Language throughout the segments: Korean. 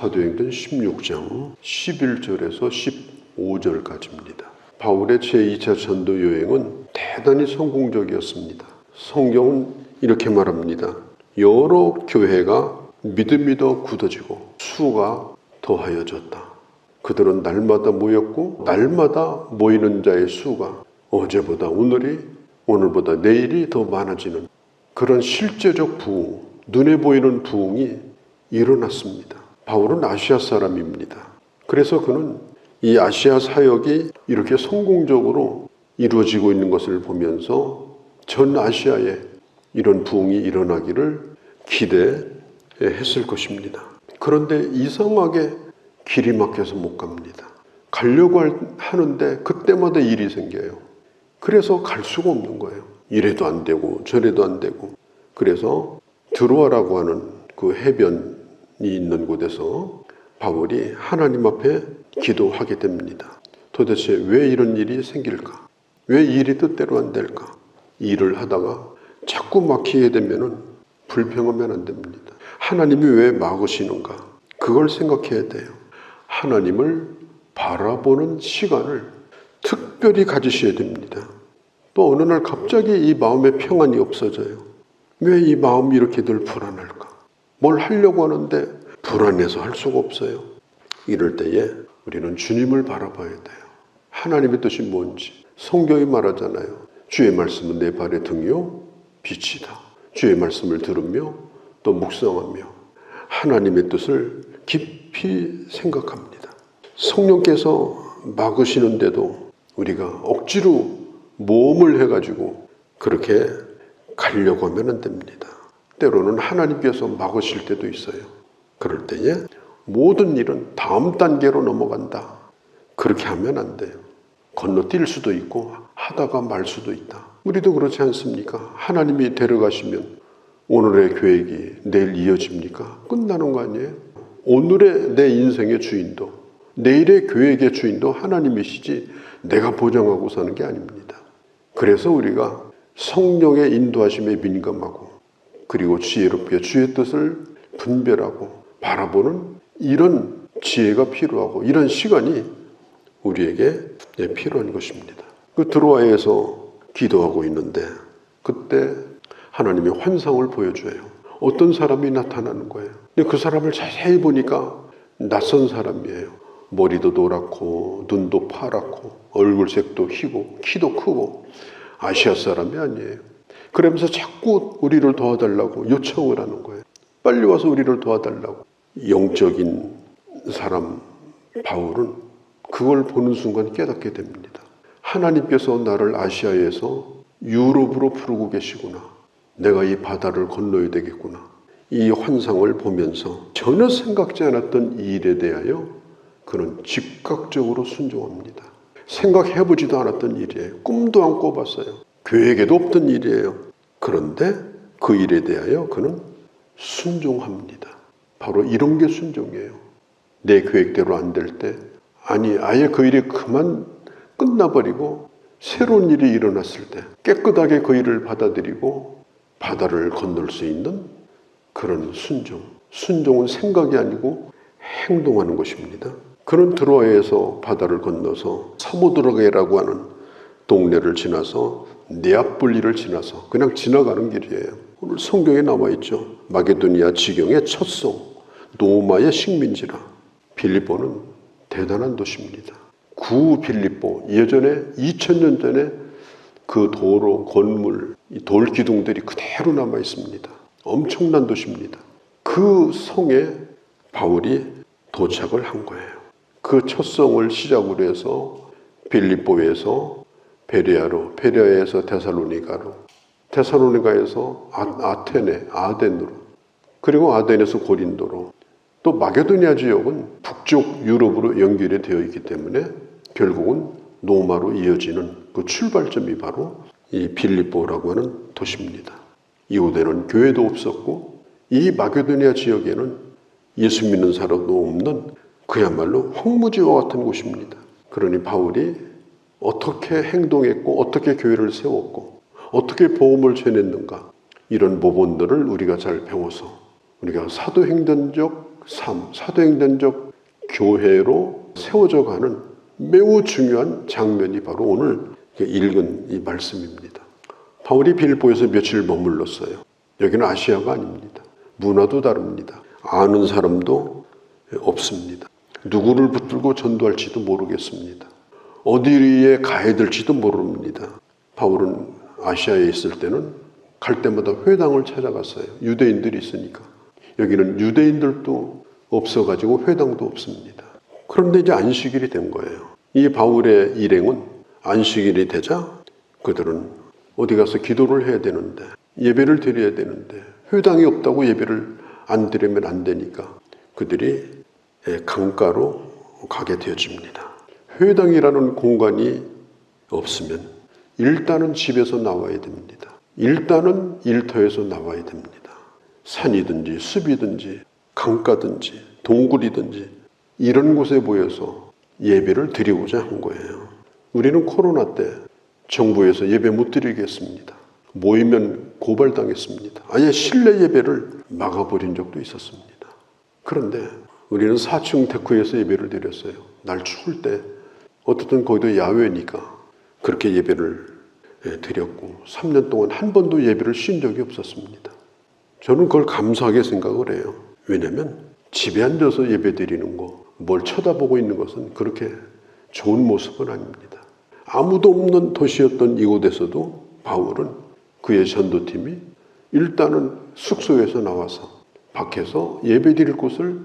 사도행전 16장 11절에서 15절까지입니다. 바울의 제2차 전도 여행은 대단히 성공적이었습니다. 성경은 이렇게 말합니다. 여러 교회가 믿음이 더 굳어지고 수가 더하여졌다. 그들은 날마다 모였고 날마다 모이는 자의 수가 어제보다 오늘보다 내일이 더 많아지는 그런 실제적 부흥, 눈에 보이는 부흥이 일어났습니다. 바울은 아시아 사람입니다. 그래서 그는 이 아시아 사역이 이렇게 성공적으로 이루어지고 있는 것을 보면서 전 아시아에 이런 부흥이 일어나기를 기대했을 것입니다. 그런데 이상하게 길이 막혀서 못 갑니다. 가려고 하는데 그때마다 일이 생겨요. 그래서 갈 수가 없는 거예요. 이래도 안 되고 저래도 안 되고. 그래서 드로아라고 하는 그 해변이 있는 곳에서 바울이 하나님 앞에 기도하게 됩니다. 도대체 왜 이런 일이 생길까? 왜 일이 뜻대로 안 될까? 일을 하다가 자꾸 막히게 되면 불평하면 안 됩니다. 하나님이 왜 막으시는가? 그걸 생각해야 돼요. 하나님을 바라보는 시간을 특별히 가지셔야 됩니다. 또 어느 날 갑자기 이 마음의 평안이 없어져요. 왜 이 마음이 이렇게 늘 불안할까? 뭘 하려고 하는데 불안해서 할 수가 없어요. 이럴 때에 우리는 주님을 바라봐야 돼요. 하나님의 뜻이 뭔지. 성경이 말하잖아요. 주의 말씀은 내 발의 등이요 빛이다. 주의 말씀을 들으며 또 묵상하며 하나님의 뜻을 깊이 생각합니다. 성령께서 막으시는데도 우리가 억지로 모험을 해가지고 그렇게 가려고 하면 안 됩니다. 때로는 하나님께서 막으실 때도 있어요. 그럴 때에 모든 일은 다음 단계로 넘어간다. 그렇게 하면 안 돼요. 건너뛸 수도 있고 하다가 말 수도 있다. 우리도 그렇지 않습니까? 하나님이 데려가시면 오늘의 계획이 내일 이어집니까? 끝나는 거 아니에요? 오늘의 내 인생의 주인도 내일의 계획의 주인도 하나님이시지 내가 보장하고 사는 게 아닙니다. 그래서 우리가 성령의 인도하심에 민감하고 그리고 지혜롭게 주의 뜻을 분별하고 바라보는 이런 지혜가 필요하고 이런 시간이 우리에게 필요한 것입니다. 그 드로아에서 기도하고 있는데 그때 하나님이 환상을 보여줘요. 어떤 사람이 나타나는 거예요. 근데 그 사람을 자세히 보니까 낯선 사람이에요. 머리도 노랗고 눈도 파랗고 얼굴색도 희고 키도 크고 아시아 사람이 아니에요. 그러면서 자꾸 우리를 도와달라고 요청을 하는 거예요. 빨리 와서 우리를 도와달라고. 영적인 사람 바울은 그걸 보는 순간 깨닫게 됩니다. 하나님께서 나를 아시아에서 유럽으로 부르고 계시구나. 내가 이 바다를 건너야 되겠구나. 이 환상을 보면서 전혀 생각지 않았던 이 일에 대하여 그는 즉각적으로 순종합니다. 생각해보지도 않았던 일이에요. 꿈도 안 꿔봤어요. 계획에도 없던 일이에요. 그런데 그 일에 대하여 그는 순종합니다. 바로 이런 게 순종이에요. 내 계획대로 안 될 때 아예 그 일이 그만 끝나버리고 새로운 일이 일어났을 때 깨끗하게 그 일을 받아들이고 바다를 건널 수 있는 그런 순종. 순종은 생각이 아니고 행동하는 것입니다. 그는 드로아에서 바다를 건너서 사모드라게라고 하는 동네를 지나서 네아폴리를 지나서 그냥 지나가는 길이에요. 오늘 성경에 나와 있죠. 마게도니아 지경의 첫 성, 노마의 식민지라. 빌립보는 대단한 도시입니다. 구 빌립보, 예전에 2000년 전에 그 도로, 건물, 돌 기둥들이 그대로 남아 있습니다. 엄청난 도시입니다. 그 성에 바울이 도착을 한 거예요. 그 첫 성을 시작으로 해서 빌립보에서 베레아로, 베레아에서 데살로니가로, 데살로니가에서 아테네, 아덴으로, 그리고 아덴에서 고린도로, 또 마게도니아 지역은 북쪽 유럽으로 연결이 되어 있기 때문에 결국은 노마로 이어지는 그 출발점이 바로 이 빌립보라고 하는 도시입니다. 이곳에는 교회도 없었고 이 마게도니아 지역에는 예수 믿는 사람도 없는 그야말로 황무지와 같은 곳입니다. 그러니 바울이 어떻게 행동했고 어떻게 교회를 세웠고 어떻게 복음을 전했는가 이런 부분들을 우리가 잘 배워서 우리가 사도행전적 삶, 사도행전적 교회로 세워져 가는 매우 중요한 장면이 바로 오늘 읽은 이 말씀입니다. 바울이 빌립보에서 며칠 머물렀어요. 여기는 아시아가 아닙니다. 문화도 다릅니다. 아는 사람도 없습니다. 누구를 붙들고 전도할지도 모르겠습니다. 어디에 가야 될지도 모릅니다. 바울은 아시아에 있을 때는 갈 때마다 회당을 찾아갔어요. 유대인들이 있으니까. 여기는 유대인들도 없어가지고 회당도 없습니다. 그런데 이제 안식일이 된 거예요. 이 바울의 일행은 안식일이 되자 그들은 어디 가서 기도를 해야 되는데, 예배를 드려야 되는데 회당이 없다고 예배를 안 드리면 안 되니까 그들이 강가로 가게 되어집니다. 회당이라는 공간이 없으면 일단은 집에서 나와야 됩니다. 일단은 일터에서 나와야 됩니다. 산이든지 숲이든지 강가든지 동굴이든지 이런 곳에 모여서 예배를 드리고자 한 거예요. 우리는 코로나 때 정부에서 예배 못 드리겠습니다. 모이면 고발당했습니다. 아예 실내 예배를 막아버린 적도 있었습니다. 그런데 우리는 4층 데크에서 예배를 드렸어요. 날 추울 때 어떻든 거기도 야외니까 그렇게 예배를 드렸고 3년 동안 한 번도 예배를 쉰 적이 없었습니다. 저는 그걸 감사하게 생각을 해요. 왜냐하면 집에 앉아서 예배 드리는 거, 뭘 쳐다보고 있는 것은 그렇게 좋은 모습은 아닙니다. 아무도 없는 도시였던 이곳에서도 바울은 그의 전도팀이 일단은 숙소에서 나와서 밖에서 예배 드릴 곳을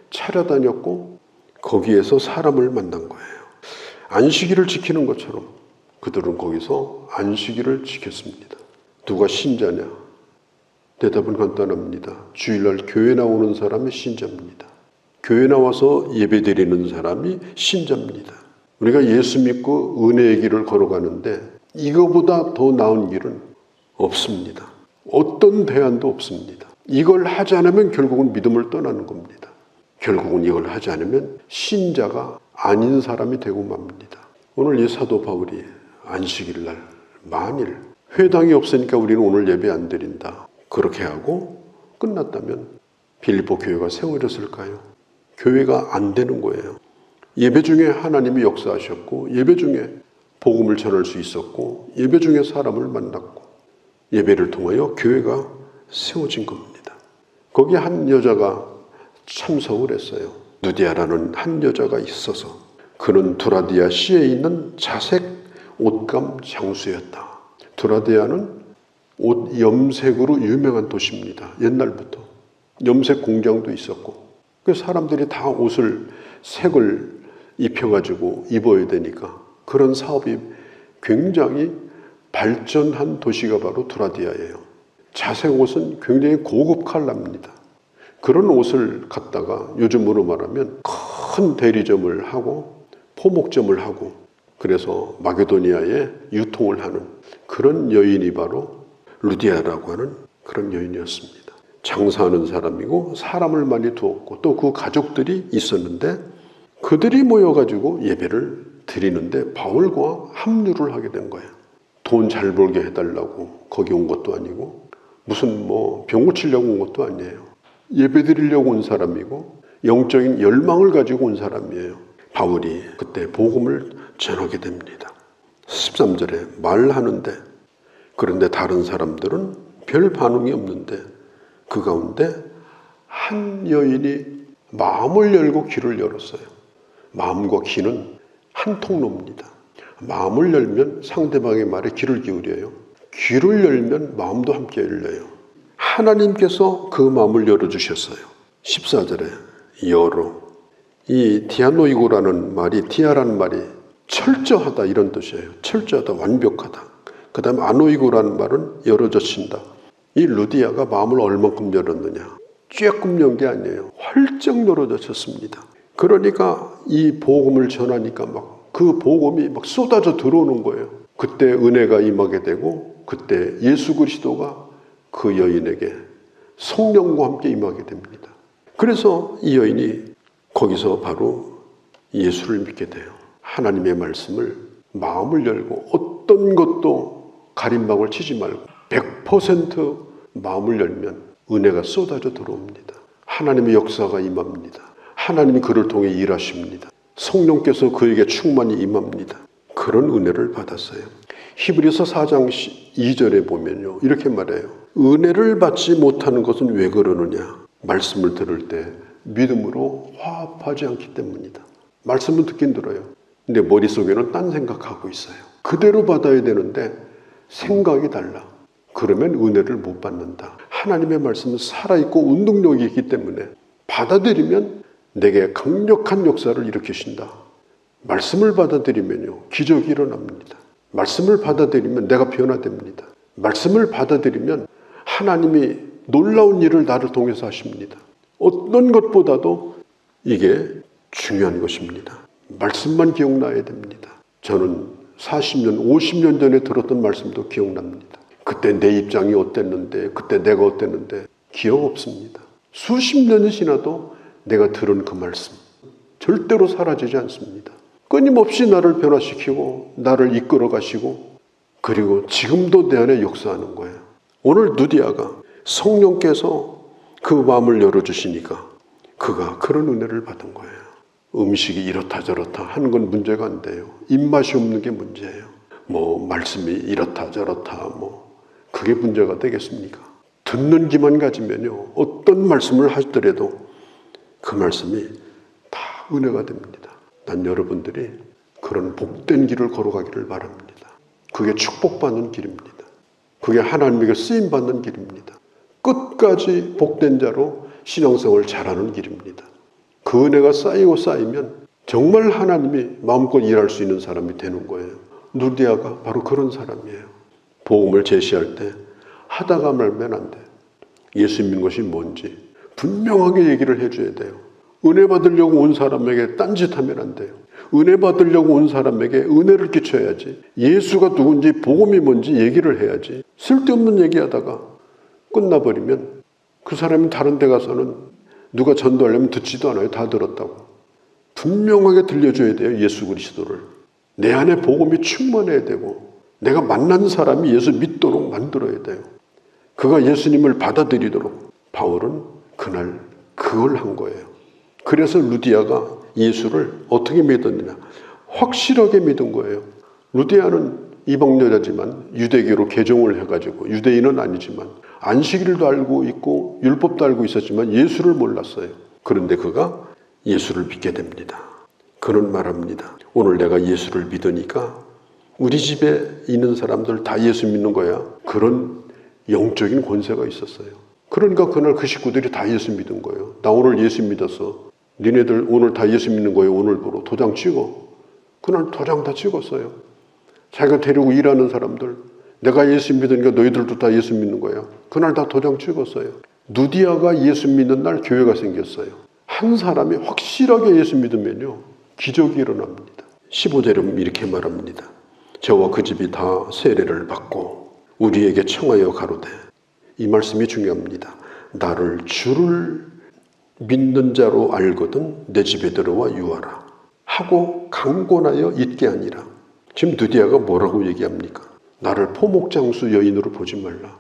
찾아다녔고 거기에서 사람을 만난 거예요. 안식일을 지키는 것처럼 그들은 거기서 안식일을 지켰습니다. 누가 신자냐? 대답은 간단합니다. 주일날 교회 나오는 사람이 신자입니다. 교회 나와서 예배 드리는 사람이 신자입니다. 우리가 예수 믿고 은혜의 길을 걸어가는데 이거보다 더 나은 길은 없습니다. 어떤 대안도 없습니다. 이걸 하지 않으면 결국은 믿음을 떠나는 겁니다. 결국은 이걸 하지 않으면 신자가 아닌 사람이 되고 맙니다. 오늘 이 사도 바울이 안식일 날 만일 회당이 없으니까 우리는 오늘 예배 안 드린다. 그렇게 하고 끝났다면 빌립보 교회가 세워졌을까요? 교회가 안 되는 거예요. 예배 중에 하나님이 역사하셨고 예배 중에 복음을 전할 수 있었고 예배 중에 사람을 만났고 예배를 통하여 교회가 세워진 겁니다. 거기에 한 여자가 참석을 했어요. 누디아라는 한 여자가 있어서 그는 두라디아 시에 있는 자색 옷감 장수였다. 두라디아는 옷 염색으로 유명한 도시입니다. 옛날부터 염색 공장도 있었고 그 사람들이 다 옷을 색을 입혀가지고 입어야 되니까 그런 사업이 굉장히 발전한 도시가 바로 두라디아예요. 자색 옷은 굉장히 고급 컬러입니다. 그런 옷을 갖다가 요즘으로 말하면 큰 대리점을 하고 포목점을 하고 그래서 마게도니아에 유통을 하는 그런 여인이 바로 루디아라고 하는 그런 여인이었습니다. 장사하는 사람이고 사람을 많이 두었고 또 그 가족들이 있었는데 그들이 모여가지고 예배를 드리는데 바울과 합류를 하게 된 거예요. 돈 잘 벌게 해달라고 거기 온 것도 아니고 무슨 병 고치려고 온 것도 아니에요. 예배 드리려고 온 사람이고 영적인 열망을 가지고 온 사람이에요. 바울이 그때 복음을 전하게 됩니다. 13절에 말하는데 그런데 다른 사람들은 별 반응이 없는데 그 가운데 한 여인이 마음을 열고 귀를 열었어요. 마음과 귀는 한 통로입니다. 마음을 열면 상대방의 말에 귀를 기울여요. 귀를 열면 마음도 함께 열려요. 하나님께서 그 마음을 열어주셨어요. 14절에 열어. 이 디아노이고라는 말이 디아라는 말이 철저하다 이런 뜻이에요. 철저하다, 완벽하다. 그 다음에 아노이고라는 말은 열어젖힌다. 이 루디아가 마음을 얼만큼 열었느냐. 쬐끔 연 게 아니에요. 활짝 열어젖혔습니다. 그러니까 이 복음을 전하니까 막 그 복음이 막 쏟아져 들어오는 거예요. 그때 은혜가 임하게 되고 그때 예수 그리스도가 그 여인에게 성령과 함께 임하게 됩니다. 그래서 이 여인이 거기서 바로 예수를 믿게 돼요. 하나님의 말씀을 마음을 열고 어떤 것도 가림막을 치지 말고 100% 마음을 열면 은혜가 쏟아져 들어옵니다. 하나님의 역사가 임합니다. 하나님이 그를 통해 일하십니다. 성령께서 그에게 충만히 임합니다. 그런 은혜를 받았어요. 히브리서 4장 2절에 보면요, 이렇게 말해요. 은혜를 받지 못하는 것은 왜 그러느냐? 말씀을 들을 때 믿음으로 화합하지 않기 때문이다. 말씀은 듣긴 들어요. 근데 머릿속에는 딴 생각하고 있어요. 그대로 받아야 되는데 생각이 달라. 그러면 은혜를 못 받는다. 하나님의 말씀은 살아있고 운동력이 있기 때문에 받아들이면 내게 강력한 역사를 일으키신다. 말씀을 받아들이면요, 기적이 일어납니다. 말씀을 받아들이면 내가 변화됩니다. 말씀을 받아들이면 하나님이 놀라운 일을 나를 통해서 하십니다. 어떤 것보다도 이게 중요한 것입니다. 말씀만 기억나야 됩니다. 저는 40년, 50년 전에 들었던 말씀도 기억납니다. 그때 내 입장이 어땠는데, 그때 내가 어땠는데 기억 없습니다. 수십 년이 지나도 내가 들은 그 말씀 절대로 사라지지 않습니다. 끊임없이 나를 변화시키고 나를 이끌어 가시고 그리고 지금도 내 안에 역사하는 거예요. 오늘 누디아가 성령께서 그 마음을 열어주시니까 그가 그런 은혜를 받은 거예요. 음식이 이렇다 저렇다 하는 건 문제가 안 돼요. 입맛이 없는 게 문제예요. 말씀이 이렇다 저렇다 그게 문제가 되겠습니까? 듣는 귀만 가지면요, 어떤 말씀을 하시더라도 그 말씀이 다 은혜가 됩니다. 난 여러분들이 그런 복된 길을 걸어가기를 바랍니다. 그게 축복받는 길입니다. 그게 하나님에게 쓰임받는 길입니다. 끝까지 복된 자로 신앙생활을 잘하는 길입니다. 그 은혜가 쌓이고 쌓이면 정말 하나님이 마음껏 일할 수 있는 사람이 되는 거예요. 누디아가 바로 그런 사람이에요. 복음을 제시할 때 하다가 말면 안 돼. 예수 믿는 것이 뭔지 분명하게 얘기를 해줘야 돼요. 은혜 받으려고 온 사람에게 딴짓하면 안 돼요. 은혜 받으려고 온 사람에게 은혜를 끼쳐야지. 예수가 누군지 복음이 뭔지 얘기를 해야지. 쓸데없는 얘기하다가 끝나버리면 그 사람이 다른 데 가서는 누가 전도하려면 듣지도 않아요. 다 들었다고. 분명하게 들려줘야 돼요. 예수 그리스도를. 내 안에 복음이 충만해야 되고 내가 만난 사람이 예수 믿도록 만들어야 돼요. 그가 예수님을 받아들이도록. 바울은 그날 그걸 한 거예요. 그래서 루디아가 예수를 어떻게 믿었느냐? 확실하게 믿은 거예요. 루디아는 이방 여자지만 유대교로 개종을 해가지고 유대인은 아니지만 안식일도 알고 있고 율법도 알고 있었지만 예수를 몰랐어요. 그런데 그가 예수를 믿게 됩니다. 그는 말합니다. 오늘 내가 예수를 믿으니까 우리 집에 있는 사람들 다 예수 믿는 거야. 그런 영적인 권세가 있었어요. 그러니까 그날 그 식구들이 다 예수 믿은 거예요. 나 오늘 예수 믿었어. 니네들 오늘 다 예수 믿는 거예요. 오늘부로 도장 찍어. 그날 도장 다 찍었어요. 자기가 데리고 일하는 사람들, 내가 예수 믿으니까 너희들도 다 예수 믿는 거야. 그날 다 도장 찍었어요. 누디아가 예수 믿는 날 교회가 생겼어요. 한 사람이 확실하게 예수 믿으면요, 기적이 일어납니다. 15절에 이렇게 말합니다. 저와 그 집이 다 세례를 받고 우리에게 청하여 가로되, 이 말씀이 중요합니다. 나를 주를 믿는 자로 알거든 내 집에 들어와 유하라 하고 강권하여 있게 아니라. 지금 누디아가 뭐라고 얘기합니까? 나를 포목장수 여인으로 보지 말라.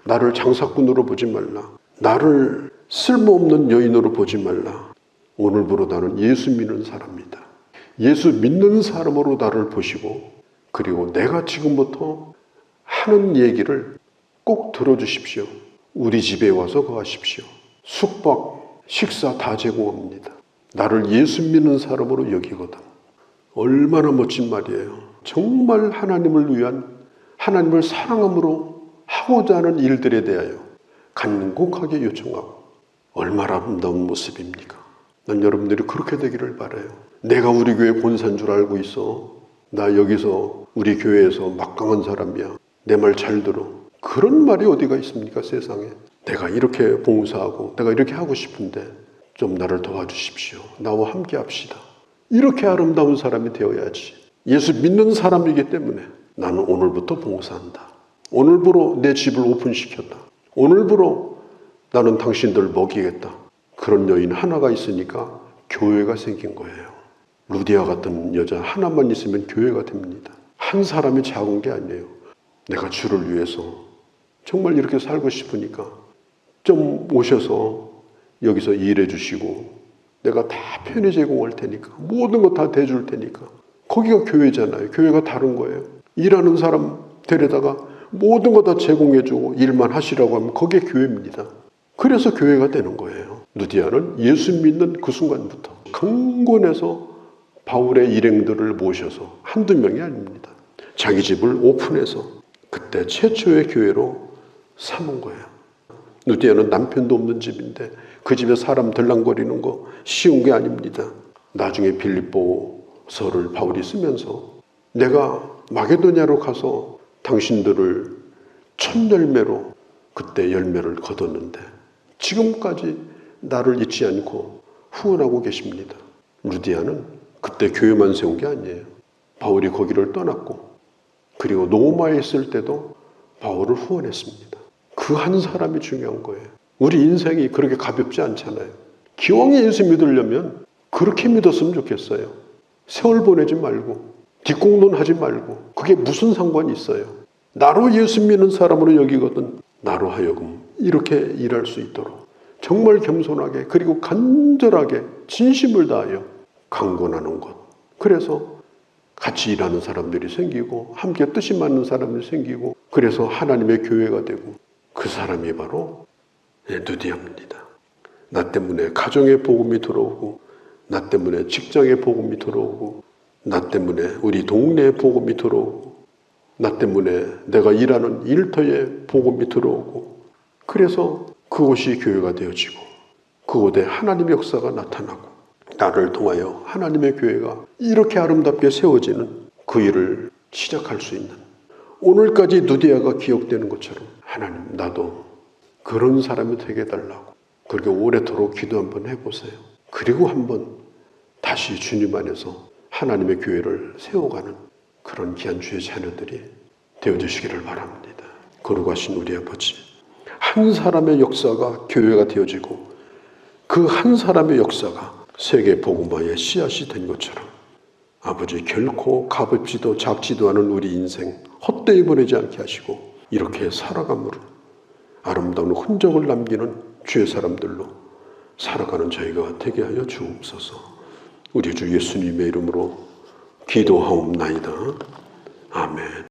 나를 장사꾼으로 보지 말라. 나를 쓸모없는 여인으로 보지 말라. 오늘부로 나는 예수 믿는 사람이다. 예수 믿는 사람으로 나를 보시고 그리고 내가 지금부터 하는 얘기를 꼭 들어주십시오. 우리 집에 와서 거하십시오. 숙박, 식사 다 제공합니다. 나를 예수 믿는 사람으로 여기거든. 얼마나 멋진 말이에요. 정말 하나님을 위한, 하나님을 사랑함으로 하고자 하는 일들에 대하여 간곡하게 요청하고 얼마나 아름다운 모습입니까? 난 여러분들이 그렇게 되기를 바라요. 내가 우리 교회 본사인 줄 알고 있어. 나 여기서 우리 교회에서 막강한 사람이야. 내 말 잘 들어. 그런 말이 어디가 있습니까, 세상에. 내가 이렇게 봉사하고 내가 이렇게 하고 싶은데 좀 나를 도와주십시오. 나와 함께 합시다. 이렇게 아름다운 사람이 되어야지. 예수 믿는 사람이기 때문에 나는 오늘부터 봉사한다. 오늘부로 내 집을 오픈시켰다. 오늘부로 나는 당신들 먹이겠다. 그런 여인 하나가 있으니까 교회가 생긴 거예요. 루디아 같은 여자 하나만 있으면 교회가 됩니다. 한 사람이 작은 게 아니에요. 내가 주를 위해서 정말 이렇게 살고 싶으니까 좀 오셔서 여기서 일해 주시고 내가 다 편의 제공할 테니까 모든 거 다 대줄 테니까. 거기가 교회잖아요. 교회가 다른 거예요. 일하는 사람 데려다가 모든 거 다 제공해주고 일만 하시라고 하면 그게 교회입니다. 그래서 교회가 되는 거예요. 누디아는 예수 믿는 그 순간부터 강권해서 바울의 일행들을 모셔서 한두 명이 아닙니다. 자기 집을 오픈해서 그때 최초의 교회로 삼은 거예요. 누디아는 남편도 없는 집인데 그 집에 사람 들랑거리는 거 쉬운 게 아닙니다. 나중에 빌립보서를 바울이 쓰면서 내가 마게도냐로 가서 당신들을 첫 열매로 그때 열매를 거뒀는데 지금까지 나를 잊지 않고 후원하고 계십니다. 루디아는 그때 교회만 세운 게 아니에요. 바울이 거기를 떠났고 그리고 로마에 있을 때도 바울을 후원했습니다. 그 한 사람이 중요한 거예요. 우리 인생이 그렇게 가볍지 않잖아요. 기왕에 예수 믿으려면 그렇게 믿었으면 좋겠어요. 세월 보내지 말고 뒷공론 하지 말고 그게 무슨 상관이 있어요. 나로 예수 믿는 사람으로 여기거든 나로 하여금 이렇게 일할 수 있도록 정말 겸손하게 그리고 간절하게 진심을 다하여 강권하는 것. 그래서 같이 일하는 사람들이 생기고 함께 뜻이 맞는 사람들이 생기고 그래서 하나님의 교회가 되고 그 사람이 바로 누디아입니다. 나 때문에 가정의 복음이 들어오고 나 때문에 직장의 복음이 들어오고 나 때문에 우리 동네의 복음이 들어오고 나 때문에 내가 일하는 일터의 복음이 들어오고 그래서 그곳이 교회가 되어지고 그곳에 하나님의 역사가 나타나고 나를 통하여 하나님의 교회가 이렇게 아름답게 세워지는 그 일을 시작할 수 있는 오늘까지 누디아가 기억되는 것처럼 하나님 나도 그런 사람이 되게 해달라고 그렇게 오래도록 기도 한번 해보세요. 그리고 한번 다시 주님 안에서 하나님의 교회를 세워가는 그런 귀한 주의 자녀들이 되어주시기를 바랍니다. 거룩하신 우리 아버지, 한 사람의 역사가 교회가 되어지고 그 한 사람의 역사가 세계 복음화의 씨앗이 된 것처럼 아버지 결코 가볍지도 작지도 않은 우리 인생 헛되이 보내지 않게 하시고 이렇게 살아감으로 아름다운 흔적을 남기는 주의 사람들로 살아가는 저희가 되게 하여 주옵소서. 우리 주 예수님의 이름으로 기도하옵나이다. 아멘.